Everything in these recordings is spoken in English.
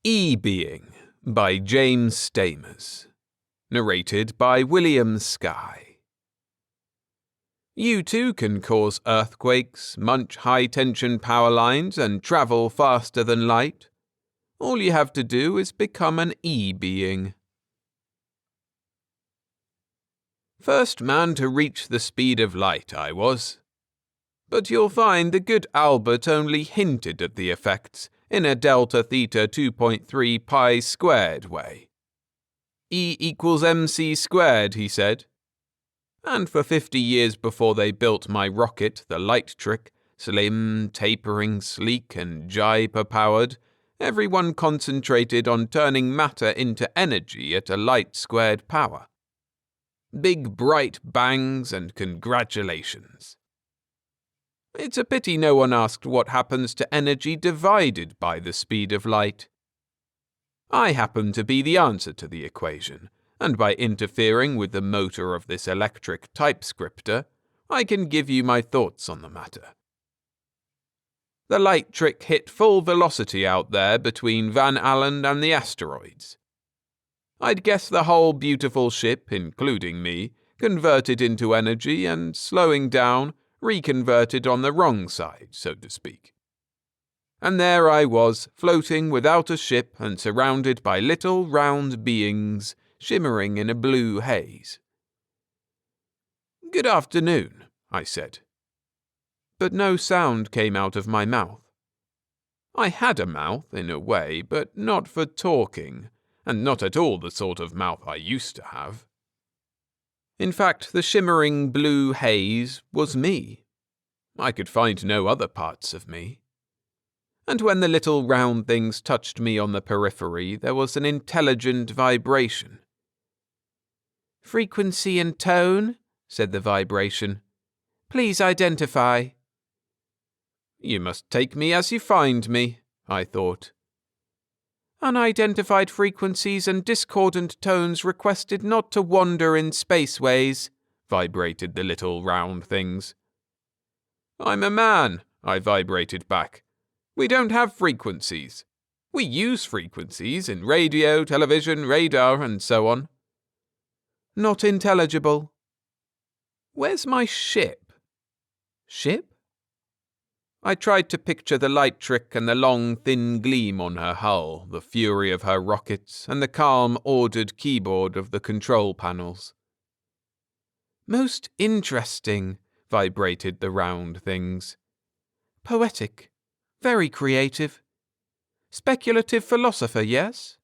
E-Being by James Stamers. Narrated by William Skye. You too can cause earthquakes, munch high-tension power lines, and travel faster than light. All you have to do is become an E-Being. First man to reach the speed of light, I was. But you'll find the good Albert only hinted at the effects in a delta theta 2.3 pi squared way. E equals mc squared, he said. And for 50 years before they built my rocket, the light trick, slim, tapering, sleek, and Jaipa-powered, everyone concentrated on turning matter into energy at a light squared power. Big bright bangs and congratulations. It's a pity no one asked what happens to energy divided by the speed of light. I happen to be the answer to the equation, and by interfering with the motor of this electric typescriptor, I can give you my thoughts on the matter. The light trick hit full velocity out there between Van Allen and the asteroids. I'd guess the whole beautiful ship, including me, converted into energy and, slowing down, reconverted on the wrong side, so to speak. And there I was, floating without a ship and surrounded by little round beings shimmering in a blue haze. "Good afternoon," I said. But no sound came out of my mouth. I had a mouth, in a way, but not for talking, and not at all the sort of mouth I used to have. In fact, the shimmering blue haze was me. I could find no other parts of me. And when the little round things touched me on the periphery, there was an intelligent vibration. "Frequency and tone," said the vibration. "Please identify." You must take me as you find me, I thought. "Unidentified frequencies and discordant tones requested not to wander in spaceways," vibrated the little round things. "I'm a man," I vibrated back. "We don't have frequencies. We use frequencies in radio, television, radar, and so on." "Not intelligible." "Where's my ship?" "Ship?" I tried to picture the light trick and the long, thin gleam on her hull, the fury of her rockets, and the calm, ordered keyboard of the control panels. "Most interesting," vibrated the round things. "Poetic. Very creative. Speculative philosopher, yes?"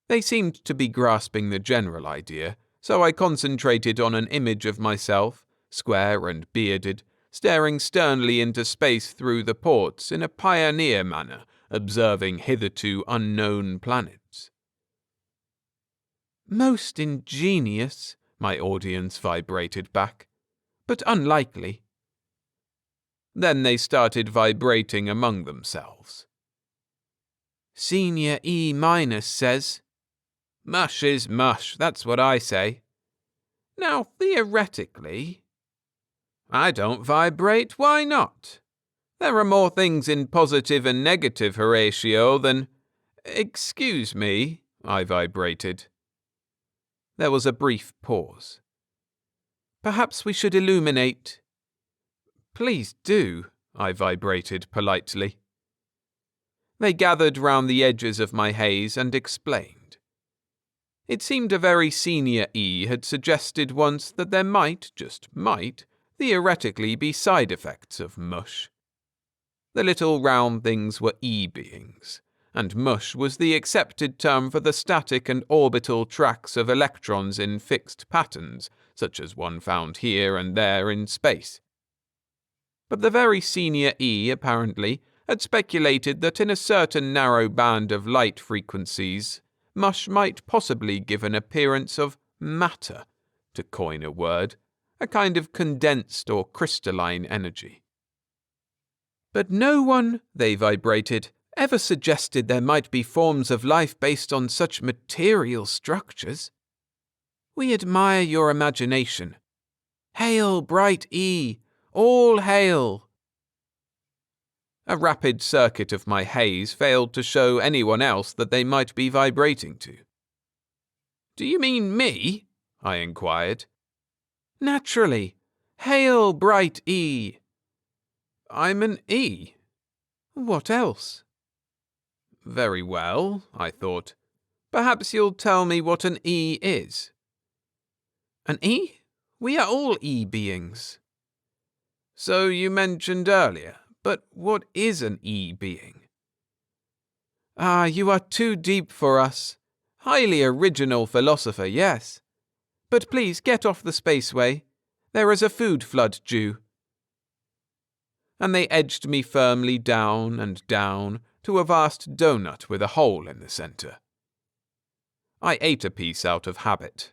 They seemed to be grasping the general idea, so I concentrated on an image of myself, square and bearded, staring sternly into space through the ports in a pioneer manner, observing hitherto unknown planets. "Most ingenious," my audience vibrated back, "but unlikely." Then they started vibrating among themselves. "Senior E- says, 'Mush is mush, that's what I say.' Now, theoretically..." "I don't vibrate, why not? There are more things in positive and negative, Horatio, than..." "Excuse me," I vibrated. There was a brief pause. "Perhaps we should illuminate." "Please do," I vibrated politely. They gathered round the edges of my haze and explained. It seemed a very senior E had suggested once that there might, just might, theoretically be side effects of mush. The little round things were E-beings, and mush was the accepted term for the static and orbital tracks of electrons in fixed patterns, such as one found here and there in space. But the very senior E, apparently, had speculated that in a certain narrow band of light frequencies, mush might possibly give an appearance of matter, to coin a word, a kind of condensed or crystalline energy. "But no one," they vibrated, "ever suggested there might be forms of life based on such material structures. We admire your imagination. Hail, bright E! All hail!" A rapid circuit of my haze failed to show anyone else that they might be vibrating to. "Do you mean me?" I inquired. "Naturally. Hail, bright E." "I'm an E." "What else?" "Very well," I thought. "Perhaps you'll tell me what an E is." "An E? We are all E beings." "So you mentioned earlier, but what is an E being?" "Ah, you are too deep for us. Highly original philosopher, yes. But please get off the spaceway. There is a food flood due." And they edged me firmly down and down to a vast donut with a hole in the center. I ate a piece out of habit.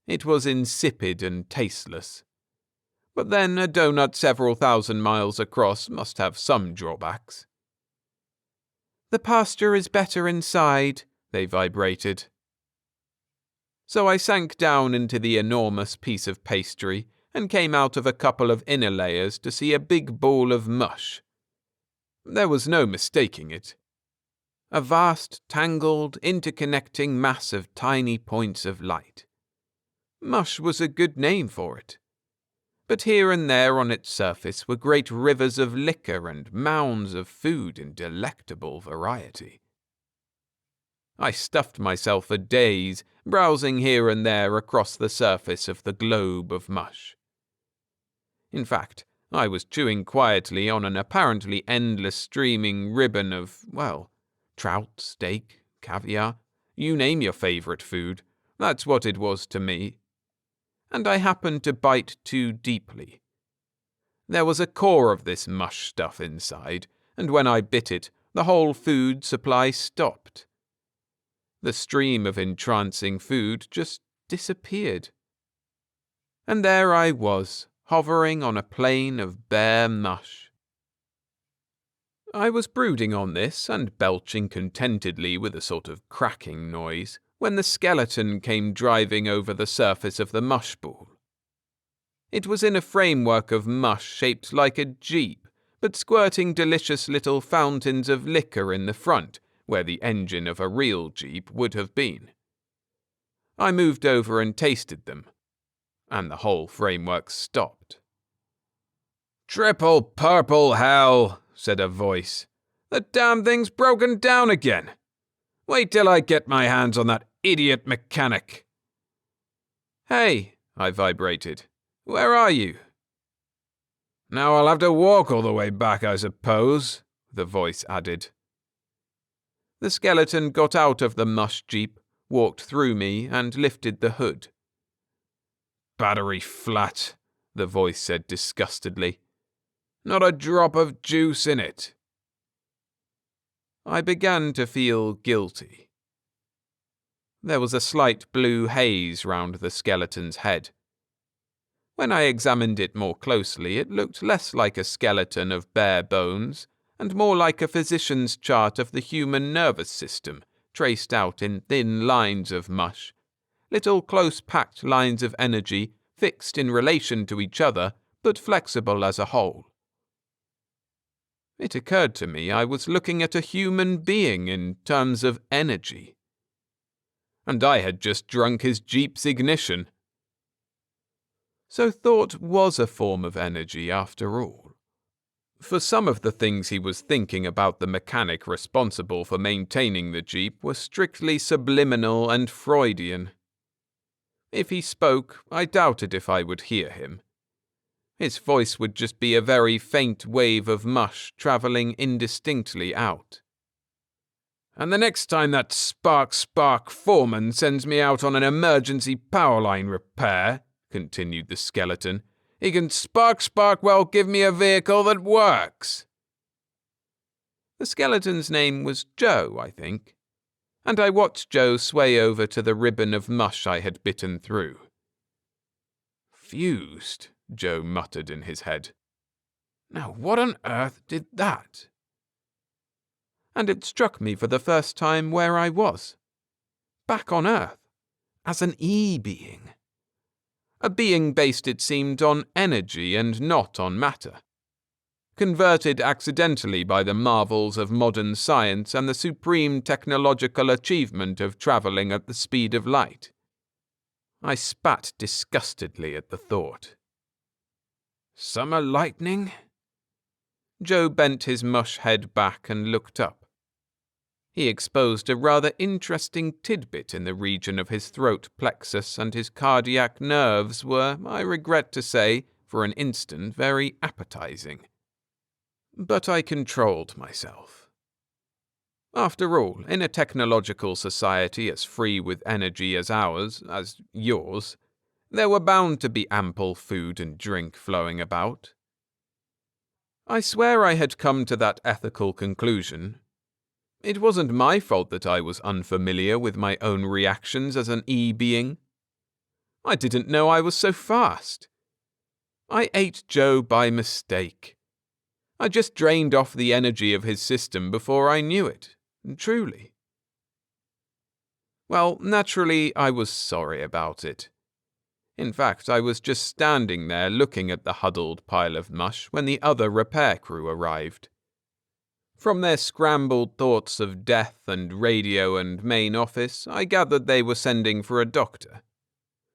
It was insipid and tasteless. But then a donut several thousand miles across must have some drawbacks. "The pasture is better inside," they vibrated. So I sank down into the enormous piece of pastry and came out of a couple of inner layers to see a big ball of mush. There was no mistaking it. A vast, tangled, interconnecting mass of tiny points of light. Mush was a good name for it. But here and there on its surface were great rivers of liquor and mounds of food in delectable variety. I stuffed myself for days, browsing here and there across the surface of the globe of mush. In fact, I was chewing quietly on an apparently endless streaming ribbon of, well, trout, steak, caviar, you name your favorite food, that's what it was to me. And I happened to bite too deeply. There was a core of this mush stuff inside, and when I bit it, the whole food supply stopped. The stream of entrancing food just disappeared. And there I was, hovering on a plain of bare mush. I was brooding on this and belching contentedly with a sort of cracking noise when the skeleton came driving over the surface of the mush ball. It was in a framework of mush shaped like a jeep, but squirting delicious little fountains of liquor in the front, where the engine of a real jeep would have been. I moved over and tasted them, and the whole framework stopped. "Triple purple hell," said a voice. "The damn thing's broken down again. Wait till I get my hands on that idiot mechanic." "Hey," I vibrated. "Where are you?" "Now I'll have to walk all the way back, I suppose," the voice added. The skeleton got out of the mush jeep, walked through me, and lifted the hood. "Battery flat," the voice said disgustedly. "Not a drop of juice in it." I began to feel guilty. There was a slight blue haze round the skeleton's head. When I examined it more closely, it looked less like a skeleton of bare bones and more like a physician's chart of the human nervous system, traced out in thin lines of mush, little close-packed lines of energy fixed in relation to each other but flexible as a whole. It occurred to me I was looking at a human being in terms of energy. And I had just drunk his jeep's ignition. So thought was a form of energy after all. For some of the things he was thinking about the mechanic responsible for maintaining the jeep were strictly subliminal and Freudian. If he spoke, I doubted if I would hear him. His voice would just be a very faint wave of mush travelling indistinctly out. "And the next time that spark foreman sends me out on an emergency power line repair," continued the skeleton, "he can well give me a vehicle that works." The skeleton's name was Joe, I think, and I watched Joe sway over to the ribbon of mush I had bitten through. "Fused," Joe muttered in his head. "Now what on earth did that?" And it struck me for the first time where I was. Back on Earth, as an E-being. A being based, it seemed, on energy and not on matter. converted accidentally by the marvels of modern science and the supreme technological achievement of travelling at the speed of light. I spat disgustedly at the thought. Summer lightning? Joe bent his mush head back and looked up. He exposed a rather interesting tidbit in the region of his throat plexus, and his cardiac nerves were, I regret to say, for an instant very appetizing. But I controlled myself. After all, in a technological society as free with energy as ours, as yours, there were bound to be ample food and drink flowing about. I swear I had come to that ethical conclusion. It wasn't my fault that I was unfamiliar with my own reactions as an E-being. I didn't know I was so fast. I ate Joe by mistake. I just drained off the energy of his system before I knew it, truly. Well, naturally, I was sorry about it. In fact, I was just standing there looking at the huddled pile of mush when the other repair crew arrived. From their scrambled thoughts of death and radio and main office, I gathered they were sending for a doctor.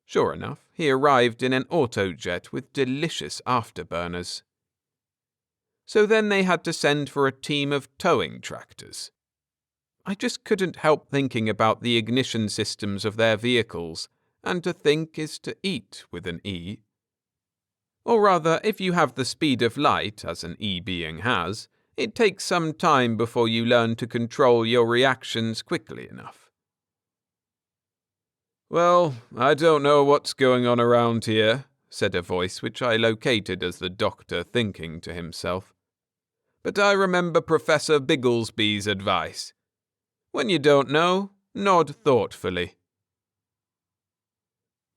Sure enough, he arrived in an autojet with delicious afterburners. So then they had to send for a team of towing tractors. I just couldn't help thinking about the ignition systems of their vehicles, and to think is to eat with an E. Or rather, if you have the speed of light, as an E-being has, it takes some time before you learn to control your reactions quickly enough. Well, I don't know what's going on around here, said a voice which I located as the doctor thinking to himself. But I remember Professor Bigglesby's advice. When you don't know, nod thoughtfully.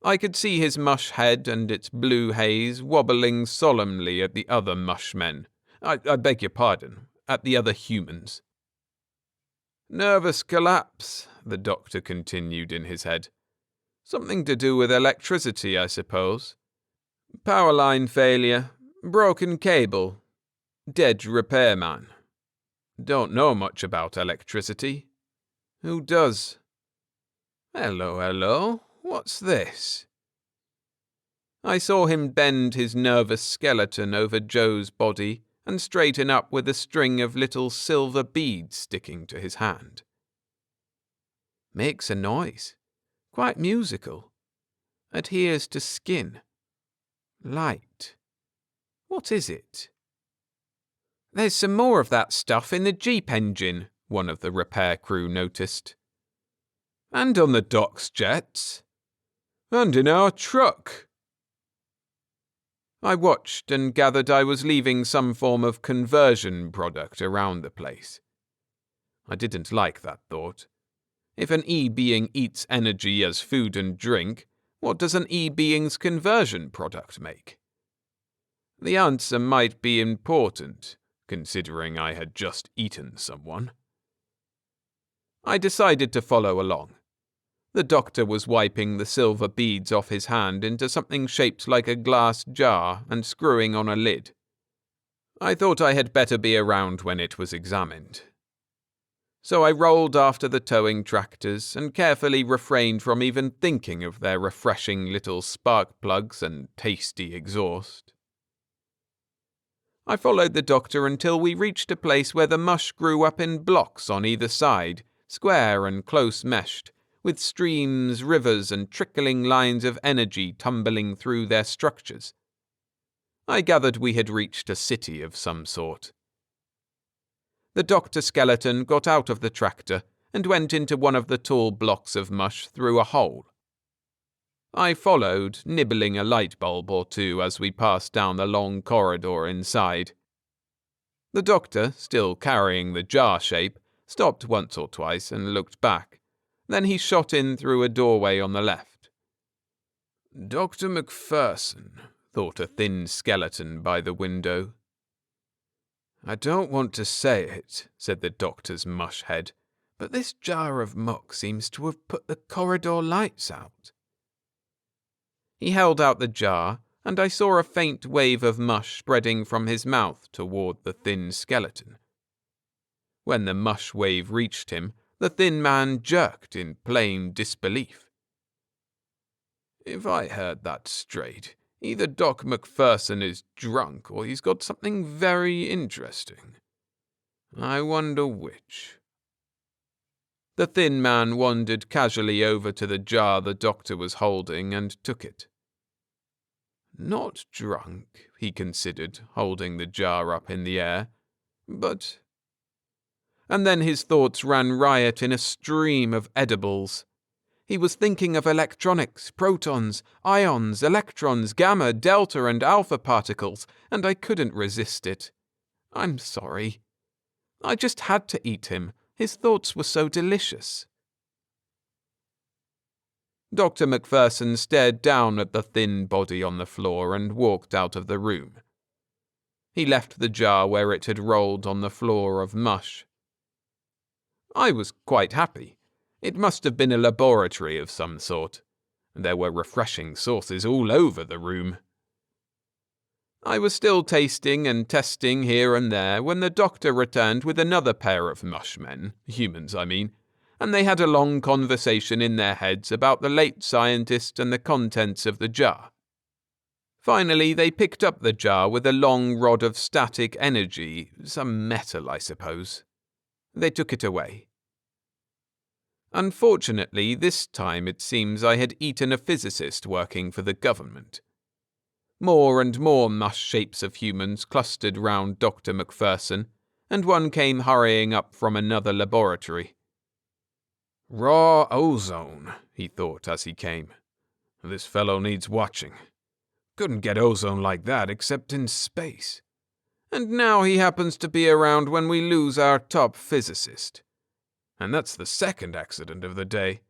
I could see his mush head and its blue haze wobbling solemnly at the other mushmen. I beg your pardon, at the other humans. Nervous collapse, the doctor continued in his head. Something to do with electricity, I suppose. Power line failure, broken cable, dead repairman. Don't know much about electricity. Who does? Hello, what's this? I saw him bend his nervous skeleton over Joe's body and straighten up with a string of little silver beads sticking to his hand. Makes a noise, quite musical. Adheres to skin. Light. What is it? There's some more of that stuff in the Jeep engine, one of the repair crew noticed. And on the docks jets. And in our truck. I watched and gathered I was leaving some form of conversion product around the place. I didn't like that thought. If an E-being eats energy as food and drink, what does an E-being's conversion product make? The answer might be important, considering I had just eaten someone. I decided to follow along. The doctor was wiping the silver beads off his hand into something shaped like a glass jar and screwing on a lid. I thought I had better be around when it was examined. So I rolled after the towing tractors and carefully refrained from even thinking of their refreshing little spark plugs and tasty exhaust. I followed the doctor until we reached a place where the mush grew up in blocks on either side, square and close-meshed, with streams, rivers, and trickling lines of energy tumbling through their structures. I gathered we had reached a city of some sort. The doctor skeleton got out of the tractor and went into one of the tall blocks of mush through a hole. I followed, nibbling a light bulb or two as we passed down the long corridor inside. The doctor, still carrying the jar shape, stopped once or twice and looked back. Then he shot in through a doorway on the left. Dr. Macpherson, thought a thin skeleton by the window. I don't want to say it, said the doctor's mush head, but this jar of muck seems to have put the corridor lights out. He held out the jar, and I saw a faint wave of mush spreading from his mouth toward the thin skeleton. When the mush wave reached him, the thin man jerked in plain disbelief. If I heard that straight, either Doc McPherson is drunk or he's got something very interesting. I wonder which. The thin man wandered casually over to the jar the doctor was holding and took it. Not drunk, he considered, holding the jar up in the air, but... And then his thoughts ran riot in a stream of edibles. He was thinking of electronics, protons, ions, electrons, gamma, delta, and alpha particles, and I couldn't resist it. I'm sorry. I just had to eat him. His thoughts were so delicious. Dr. McPherson stared down at the thin body on the floor and walked out of the room. He left the jar where it had rolled on the floor of mush. I was quite happy. It must have been a laboratory of some sort. There were refreshing sauces all over the room. I was still tasting and testing here and there when the doctor returned with another pair of mushmen, humans I mean, and they had a long conversation in their heads about the late scientist and the contents of the jar. Finally, they picked up the jar with a long rod of static energy, some metal, I suppose. They took it away. Unfortunately, this time it seems I had eaten a physicist working for the government. More and more mush shapes of humans clustered round Dr. McPherson, and one came hurrying up from another laboratory. Raw ozone, he thought as he came. This fellow needs watching. Couldn't get ozone like that except in space. And now he happens to be around when we lose our top physicist. And that's the second accident of the day.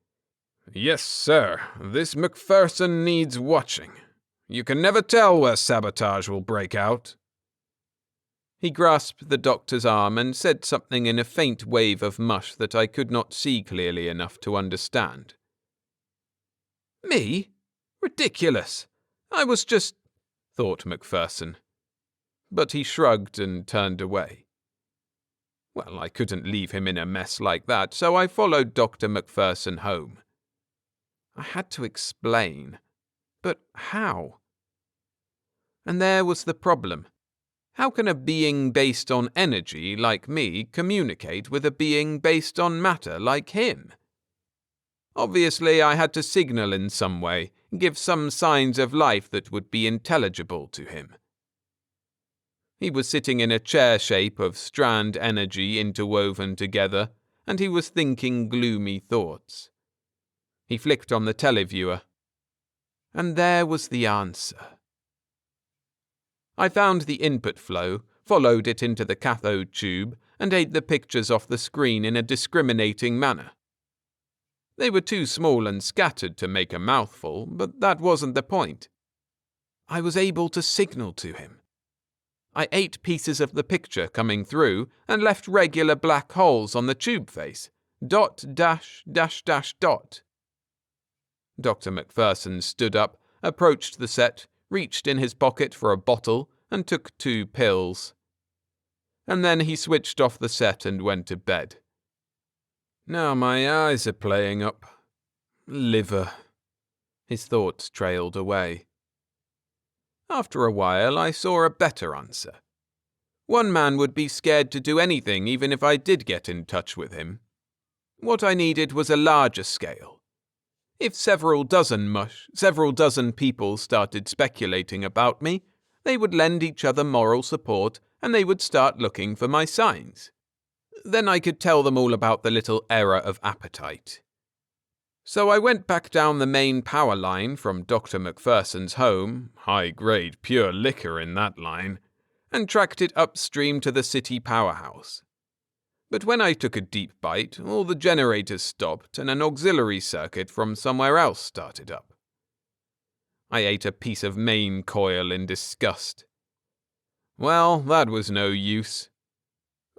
Yes, sir, this McPherson needs watching. You can never tell where sabotage will break out. He grasped the doctor's arm and said something in a faint wave of mush that I could not see clearly enough to understand. Me? Ridiculous. I was just... thought McPherson. But he shrugged and turned away. Well, I couldn't leave him in a mess like that, so I followed Dr. McPherson home. I had to explain. But how? And there was the problem. How can a being based on energy like me communicate with a being based on matter like him? Obviously, I had to signal in some way, give some signs of life that would be intelligible to him. He was sitting in a chair shape of strand energy interwoven together, and he was thinking gloomy thoughts. He flicked on the televiewer. And there was the answer. I found the input flow, followed it into the cathode tube, and ate the pictures off the screen in a discriminating manner. They were too small and scattered to make a mouthful, but that wasn't the point. I was able to signal to him. I ate pieces of the picture coming through and left regular black holes on the tube face. Dot, dash, dash, dash, dot. Dr. McPherson stood up, approached the set, reached in his pocket for a bottle, and took 2 pills. And then he switched off the set and went to bed. Now my eyes are playing up. Liver. His thoughts trailed away. After a while, I saw a better answer. One man would be scared to do anything even if I did get in touch with him. What I needed was a larger scale. If several dozen people started speculating about me, they would lend each other moral support and they would start looking for my signs. Then I could tell them all about the little error of appetite. So I went back down the main power line from Dr. McPherson's home, high-grade pure liquor in that line, and tracked it upstream to the city powerhouse. But when I took a deep bite, all the generators stopped and an auxiliary circuit from somewhere else started up. I ate a piece of main coil in disgust. Well, that was no use.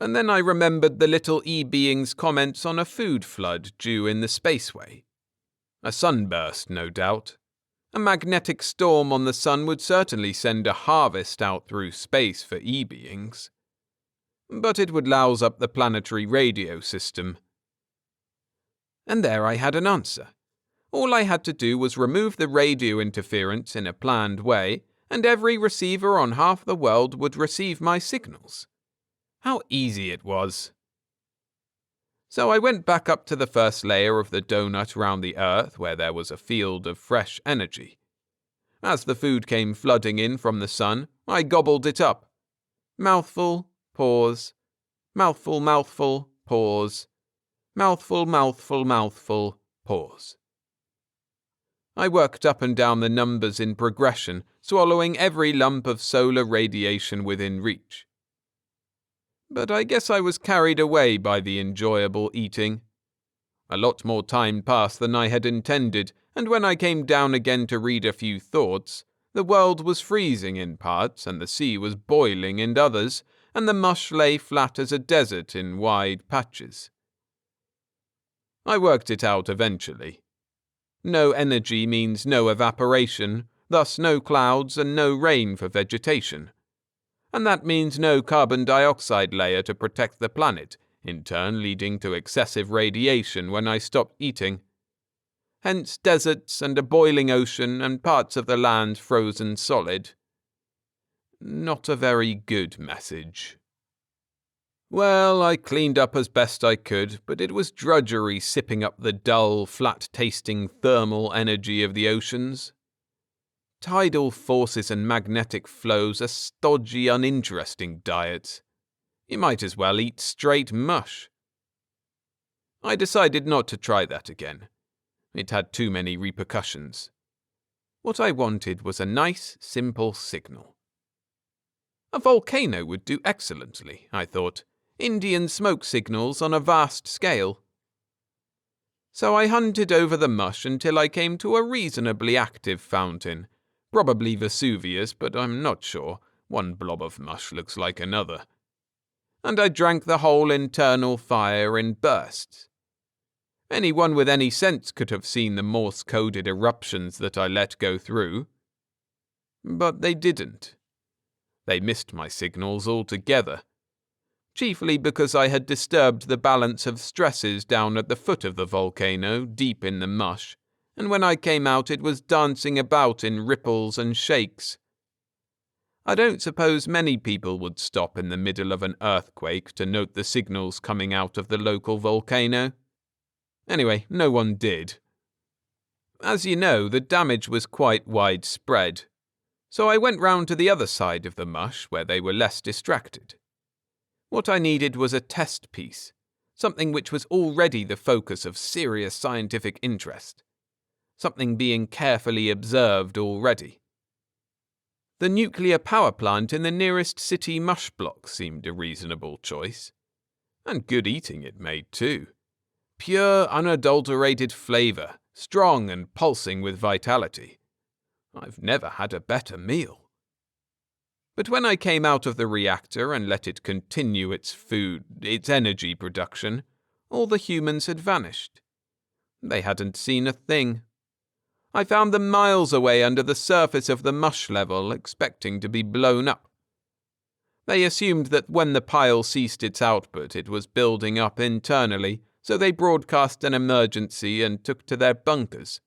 And then I remembered the little E-being's comments on a food flood due in the spaceway. A sunburst, no doubt. A magnetic storm on the sun would certainly send a harvest out through space for E-beings. But it would louse up the planetary radio system. And there I had an answer. All I had to do was remove the radio interference in a planned way, and every receiver on half the world would receive my signals. How easy it was. So I went back up to the first layer of the donut round the Earth where there was a field of fresh energy. As the food came flooding in from the sun, I gobbled it up. Mouthful, pause. Mouthful, mouthful, pause. Mouthful, mouthful, mouthful, pause. I worked up and down the numbers in progression, swallowing every lump of solar radiation within reach. But I guess I was carried away by the enjoyable eating. A lot more time passed than I had intended, and when I came down again to read a few thoughts, the world was freezing in parts, and the sea was boiling in others, and the mush lay flat as a desert in wide patches. I worked it out eventually. No energy means no evaporation, thus no clouds and no rain for vegetation. And that means no carbon dioxide layer to protect the planet, in turn leading to excessive radiation when I stopped eating. Hence deserts and a boiling ocean and parts of the land frozen solid. Not a very good message. Well, I cleaned up as best I could, but it was drudgery sipping up the dull, flat-tasting thermal energy of the oceans. Tidal forces and magnetic flows are stodgy, uninteresting diets. You might as well eat straight mush. I decided not to try that again. It had too many repercussions. What I wanted was a nice, simple signal. A volcano would do excellently, I thought. Indian smoke signals on a vast scale. So I hunted over the mush until I came to a reasonably active fountain. Probably Vesuvius, but I'm not sure. One blob of mush looks like another. And I drank the whole internal fire in bursts. Anyone with any sense could have seen the Morse-coded eruptions that I let go through. But they didn't. They missed my signals altogether. Chiefly because I had disturbed the balance of stresses down at the foot of the volcano, deep in the mush, and when I came out it was dancing about in ripples and shakes. I don't suppose many people would stop in the middle of an earthquake to note the signals coming out of the local volcano. Anyway, no one did. As you know, the damage was quite widespread, so I went round to the other side of the mush where they were less distracted. What I needed was a test piece, something which was already the focus of serious scientific interest, something being carefully observed already. The nuclear power plant in the nearest city mush block seemed a reasonable choice. And good eating it made too. Pure, unadulterated flavour, strong and pulsing with vitality. I've never had a better meal. But when I came out of the reactor and let it continue its energy production, all the humans had vanished. They hadn't seen a thing. I found them miles away under the surface of the mush level, expecting to be blown up. They assumed that when the pile ceased its output, it was building up internally, so they broadcast an emergency and took to their bunkers.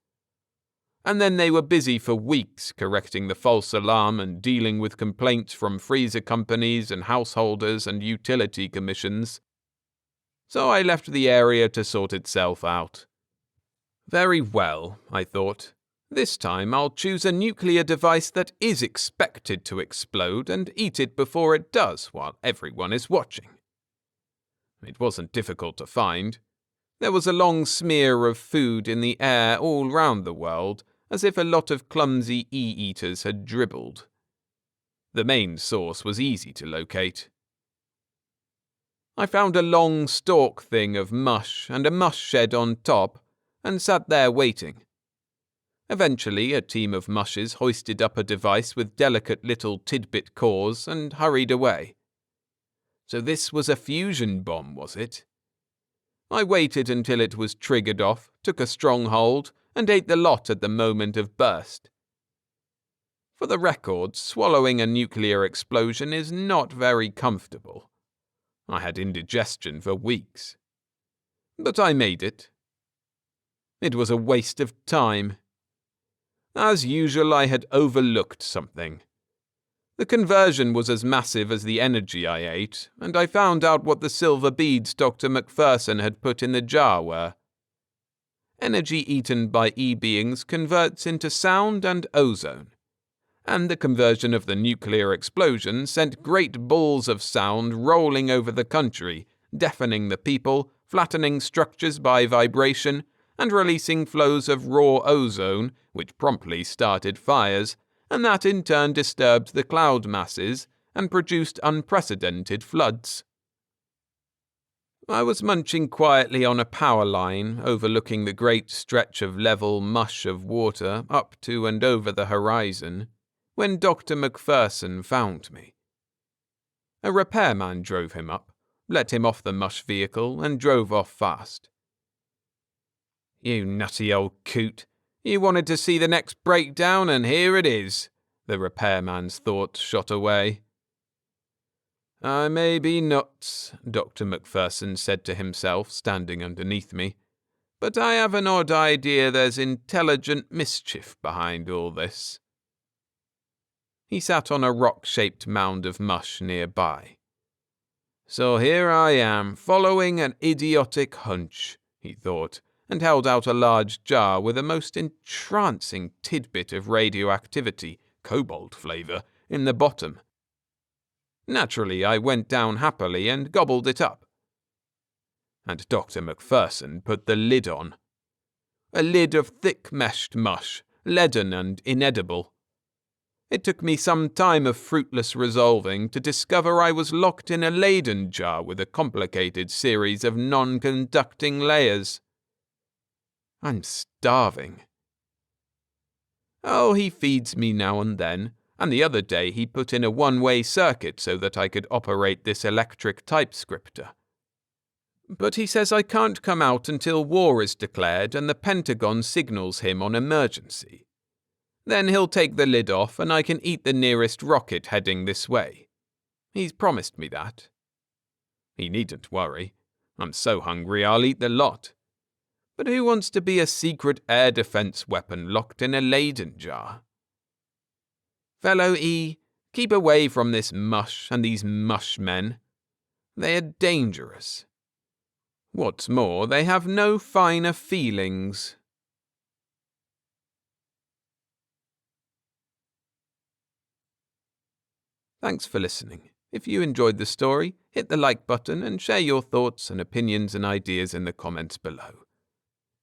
And then they were busy for weeks correcting the false alarm and dealing with complaints from freezer companies and householders and utility commissions. So I left the area to sort itself out. Very well, I thought. This time I'll choose a nuclear device that is expected to explode and eat it before it does while everyone is watching. It wasn't difficult to find. There was a long smear of food in the air all round the world, as if a lot of clumsy e-eaters had dribbled. The main source was easy to locate. I found a long stalk thing of mush and a mush shed on top, and sat there waiting. Eventually, a team of mushes hoisted up a device with delicate little tidbit cores and hurried away. So this was a fusion bomb, was it? I waited until it was triggered off, took a strong hold, and ate the lot at the moment of burst. For the record, swallowing a nuclear explosion is not very comfortable. I had indigestion for weeks. But I made it. It was a waste of time. As usual, I had overlooked something. The conversion was as massive as the energy I ate, and I found out what the silver beads Dr. Macpherson had put in the jar were. Energy eaten by E-beings converts into sound and ozone, and the conversion of the nuclear explosion sent great balls of sound rolling over the country, deafening the people, flattening structures by vibration, and releasing flows of raw ozone, which promptly started fires, and that in turn disturbed the cloud masses and produced unprecedented floods. I was munching quietly on a power line overlooking the great stretch of level mush of water up to and over the horizon, when Dr. Macpherson found me. A repairman drove him up, let him off the mush vehicle, and drove off fast. "You nutty old coot. You wanted to see the next breakdown, and here it is," the repairman's thoughts shot away. "I may be nuts," Dr. Macpherson said to himself, standing underneath me, "but I have an odd idea there's intelligent mischief behind all this." He sat on a rock-shaped mound of mush nearby. "So here I am, following an idiotic hunch," he thought, and held out a large jar with a most entrancing tidbit of radioactivity, cobalt flavour, in the bottom. Naturally, I went down happily and gobbled it up. And Dr. Macpherson put the lid on. A lid of thick-meshed mush, leaden and inedible. It took me some time of fruitless resolving to discover I was locked in a Leyden jar with a complicated series of non-conducting layers. I'm starving. Oh, he feeds me now and then, and the other day he put in a one-way circuit so that I could operate this electric typescriptor. But he says I can't come out until war is declared and the Pentagon signals him on emergency. Then he'll take the lid off and I can eat the nearest rocket heading this way. He's promised me that. He needn't worry. I'm so hungry I'll eat the lot. But who wants to be a secret air defense weapon locked in a Leyden jar? Fellow E, keep away from this mush and these mush men. They are dangerous. What's more, they have no finer feelings. Thanks for listening. If you enjoyed the story, hit the like button and share your thoughts and opinions and ideas in the comments below.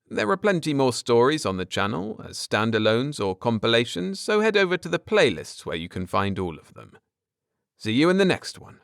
There are plenty more stories on the channel as standalones or compilations, so head over to the playlists where you can find all of them. See you in the next one.